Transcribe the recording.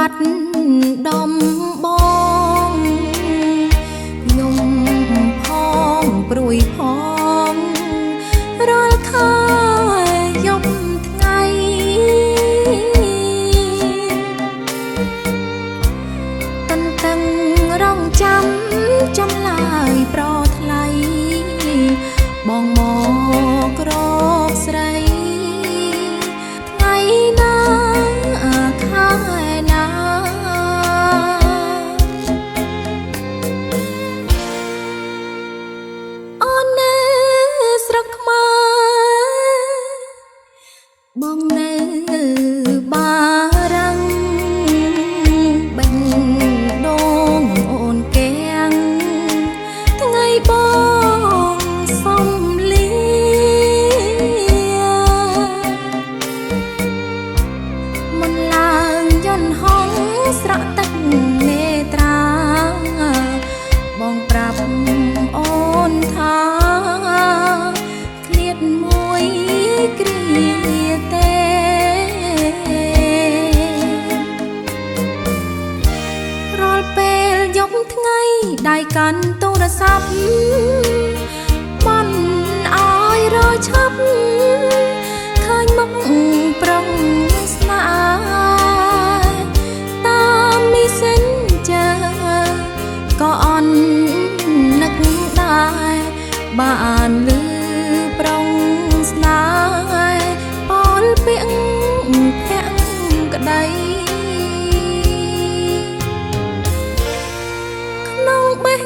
បាត់ដំបងខ្ញុំផងព្រួយផងរាល់ខែយប់ថ្ងៃតន្ទឹងរងចាំចំឡាយប្រថ្លៃបងមកក្រស្រីថ្ងៃណាខែណាអូននៅស្រុកខ្មែរបងនៅបារាំងបេះដូងអូនកៀងថ្ងៃបងសំលីមុនឡើងយន្តហងស្រក់ទឹកនេត្រាបងប្រាប់អូនថាឃ្លាតមួយគ្រាទេរាល់ពេលយប់ថ្ងៃដៃកាន់ទូរស័ព្ទមិនឲ្យរឆាប់ឃើញមុខប្រុងស្នេហ៍តាមមីសិនចាក៏អន់នឹកដែរបានលឺប្រុងស្នេហ៍ពោលពាក្យភក្តីក្នុងបេះ